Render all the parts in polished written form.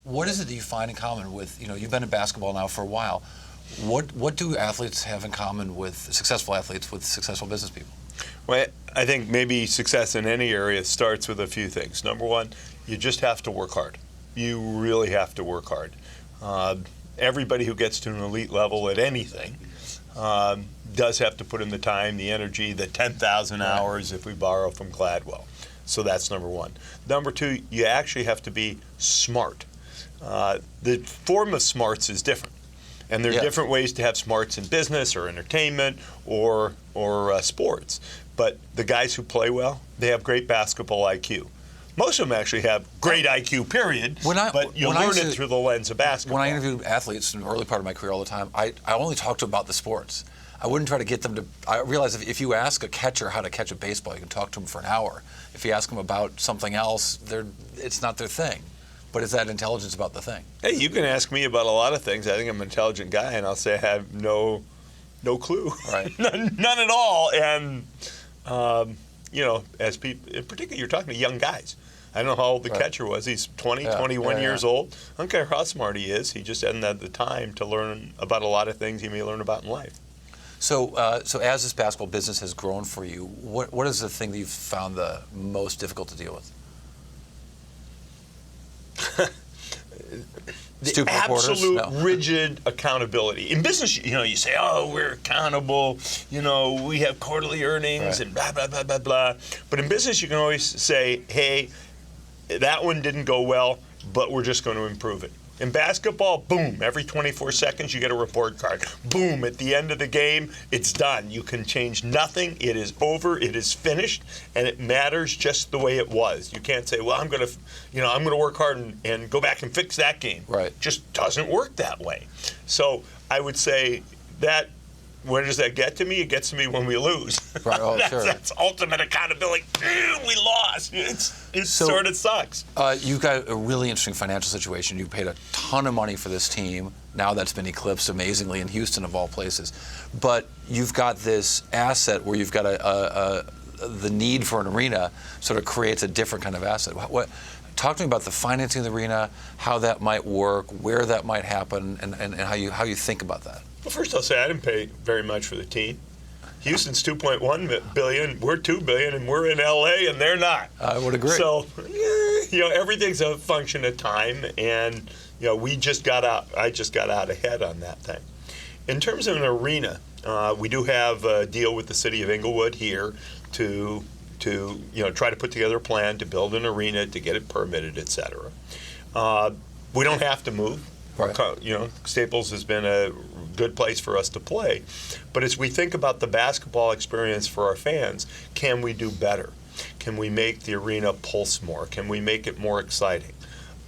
What is it that you find in common with, you've been in basketball now for a while. What do athletes have in common with successful athletes with successful business people? Well, I think maybe success in any area starts with a few things. Number one, you just have to work hard. You really have to work hard. Everybody who gets to an elite level at anything does have to put in the time, the energy, the 10,000 hours if we borrow from Gladwell. So that's number one. Number two, you actually have to be smart. The form of smarts is different. And there are different ways to have smarts in business or entertainment or sports. But the guys who play well, they have great basketball IQ. Most of them actually have great IQ, period, but you learn it through the lens of basketball. When I interviewed athletes in the early part of my career all the time, I only talked to them about the sports. I wouldn't try to get them to. I realize if you ask a catcher how to catch a baseball, you can talk to them for an hour. If you ask them about something else, it's not their thing. But is that intelligence about the thing? Hey, you can ask me about a lot of things. I think I'm an intelligent guy, and I'll say I have no clue, right? none at all. And as people, in particular, you're talking to young guys. I don't know how old the catcher was. He's 20, 21 years old. I don't care how smart he is. He just hasn't had the time to learn about a lot of things he may learn about in life. So as this basketball business has grown for you, what is the thing that you've found the most difficult to deal with? The absolute rigid accountability. In business, you say, oh, we're accountable, we have quarterly earnings and blah, blah, blah, blah, blah. But in business, you can always say, hey, that one didn't go well, but we're just going to improve it. In basketball, boom, every 24 seconds you get a report card. Boom, at the end of the game, it's done. You can change nothing. It is over. It is finished, and it matters just the way it was. You can't say, well, I'm going to work hard and go back and fix that game. Right. It just doesn't work that way. So I would say that, where does that get to me? It gets to me when we lose. Right. Oh, That's ultimate accountability. We lost. It sort of sucks. You've got a really interesting financial situation. You paid a ton of money for this team. Now that's been eclipsed amazingly in Houston, of all places. But you've got this asset where you've got the need for an arena sort of creates a different kind of asset. Talk to me about the financing of the arena, how that might work, where that might happen, and how you think about that. Well, first I'll say I didn't pay very much for the team. Houston's $2.1 billion, we're $2 billion, and we're in LA, and they're not. I would agree. So, everything's a function of time, and I just got out ahead on that thing. In terms of an arena, we do have a deal with the city of Inglewood here to try to put together a plan to build an arena, to get it permitted, et cetera. We don't have to move. Right. Staples has been a good place for us to play. But as we think about the basketball experience for our fans, can we do better? Can we make the arena pulse more? Can we make it more exciting?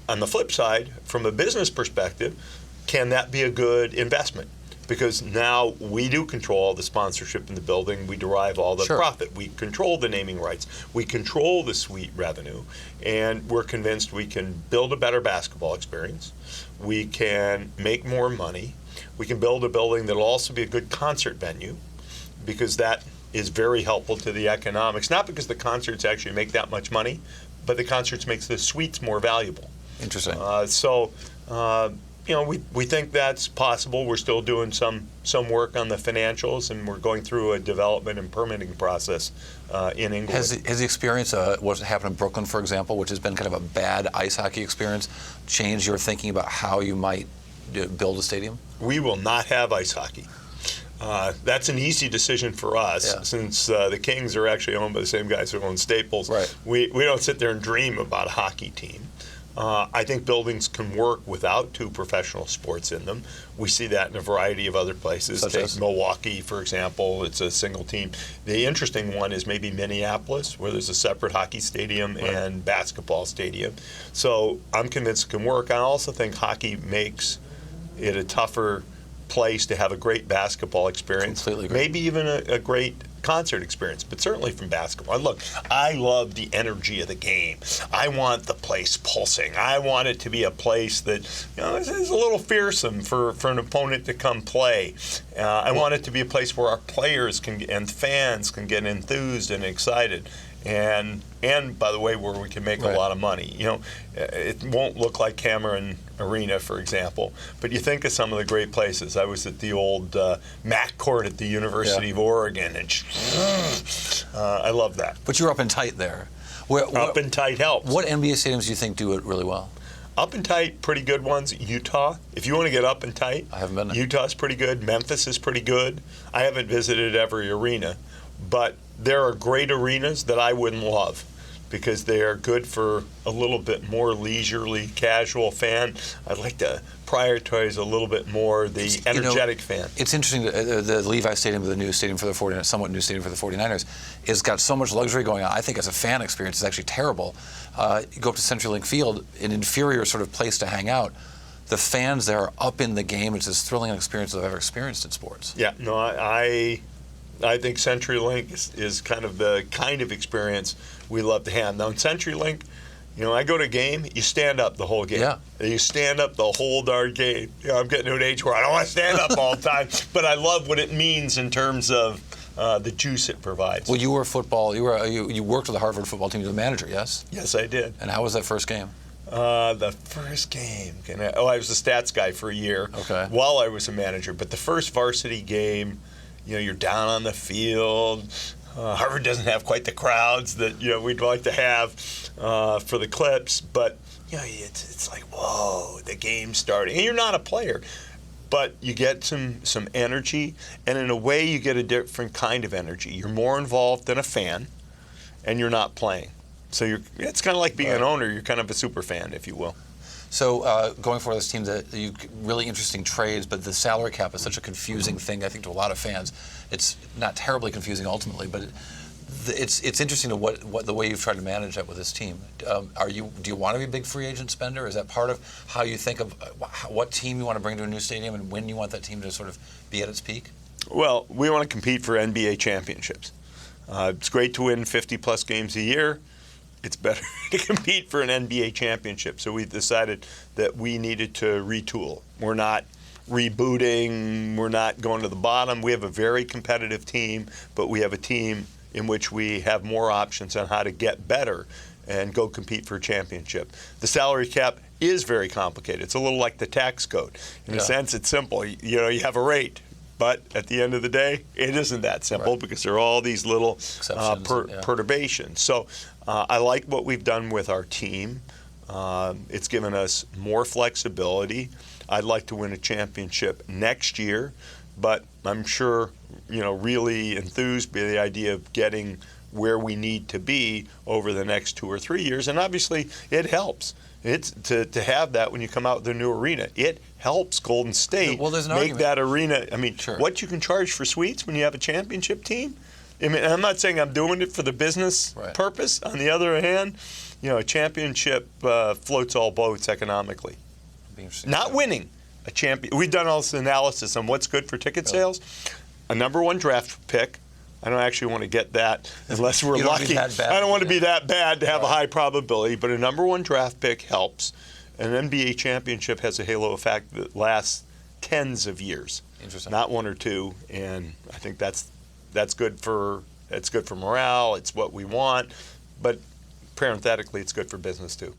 On the flip side, from a business perspective, can that be a good investment? Because now we do control the sponsorship in the building. We derive all the profit. We control the naming rights. We control the suite revenue. And we're convinced we can build a better basketball experience. We can make more money. We can build a building that will also be a good concert venue, because that is very helpful to the economics. Not because the concerts actually make that much money, but the concerts makes the suites more valuable. Interesting. We think that's possible. We're still doing some work on the financials, and we're going through a development and permitting process in Inglewood. Has the experience, what happened in Brooklyn, for example, which has been kind of a bad ice hockey experience, changed your thinking about how you might build a stadium? We will not have ice hockey. That's an easy decision for us, since the Kings are actually owned by the same guys who own Staples. Right. We don't sit there and dream about a hockey team. I think buildings can work without two professional sports in them. We see that in a variety of other places. Take Milwaukee, for example. It's a single team. The interesting one is maybe Minneapolis, where there's a separate hockey stadium and basketball stadium. So I'm convinced it can work. I also think hockey makes it a tougher place to have a great basketball experience. Completely agree. Maybe even a great concert experience, but certainly from basketball. And look, I love the energy of the game. I want the place pulsing. I want it to be a place that is a little fearsome for an opponent to come play. I want it to be a place where our players and fans can get enthused and excited. and by the way, where we can make a lot of money. You know, it won't look like Cameron Arena, for example, but you think of some of the great places. I was at the old Mac Court at the University of Oregon, and I love that. But you're up and tight there. Up and tight helps. What NBA stadiums do you think do it really well? Up and tight, pretty good ones. Utah, if you want to get up and tight, I haven't been there. Utah's pretty good. Memphis is pretty good. I haven't visited every arena, but there are great arenas that I wouldn't love because they are good for a little bit more leisurely, casual fan. I'd like to prioritize a little bit more the energetic fan. It's interesting, the Levi Stadium, the new stadium for the 49ers, somewhat new stadium for the 49ers, has got so much luxury going on. I think as a fan experience, it's actually terrible. You go up to CenturyLink Field, an inferior sort of place to hang out. The fans there are up in the game. It's as thrilling an experience as I've ever experienced in sports. Yeah, no, I think CenturyLink is kind of the kind of experience we love to have. Now in CenturyLink, you know, I go to a game, you stand up the whole game. Yeah. You stand up the whole darn game. You know, I'm getting to an age where I don't want to stand up all the time, but I love what it means in terms of the juice it provides. Well, you were football. You worked with the Harvard football team as a manager, yes? Yes, I did. And how was that first game? The first game. I was a stats guy for a year while I was a manager. But the first varsity game, you know, you're down on the field. Harvard doesn't have quite the crowds that we'd like to have for the Clips, but it's like, whoa, the game's starting, and you're not a player, but you get some energy, and in a way, you get a different kind of energy. You're more involved than a fan, and you're not playing. So it's kind of like being an owner. You're kind of a super fan, if you will. So going forward, this team, really interesting trades, but the salary cap is such a confusing thing, I think, to a lot of fans. It's not terribly confusing ultimately, but it's interesting to what the way you've tried to manage that with this team. Do you want to be a big free agent spender? Is that part of how you think of what team you want to bring to a new stadium and when you want that team to sort of be at its peak? Well, we want to compete for NBA championships. It's great to win 50-plus games a year. It's better to compete for an NBA championship. So we decided that we needed to retool. We're not rebooting. We're not going to the bottom. We have a very competitive team, but we have a team in which we have more options on how to get better and go compete for a championship. The salary cap is very complicated. It's a little like the tax code. In a sense, it's simple. You have a rate. But at the end of the day, it isn't that simple because there are all these little perturbations. So I like what we've done with our team. It's given us more flexibility. I'd like to win a championship next year, but I'm sure, really enthused by the idea of getting where we need to be over the next 2 or 3 years. And obviously, it helps. It's to have that when you come out with a new arena. It helps Golden State make that arena. I mean, what you can charge for suites when you have a championship team. I mean, I'm not saying I'm doing it for the business purpose. On the other hand, a championship floats all boats economically. Not winning a champion. We've done all this analysis on what's good for ticket sales. A number 1 draft pick. I don't actually want to get that unless we're lucky. I don't want to be that bad to have a high probability, but a number 1 draft pick helps. An NBA championship has a halo effect that lasts tens of years, not 1 or 2, and I think that's good for morale. It's what we want, but parenthetically, it's good for business too.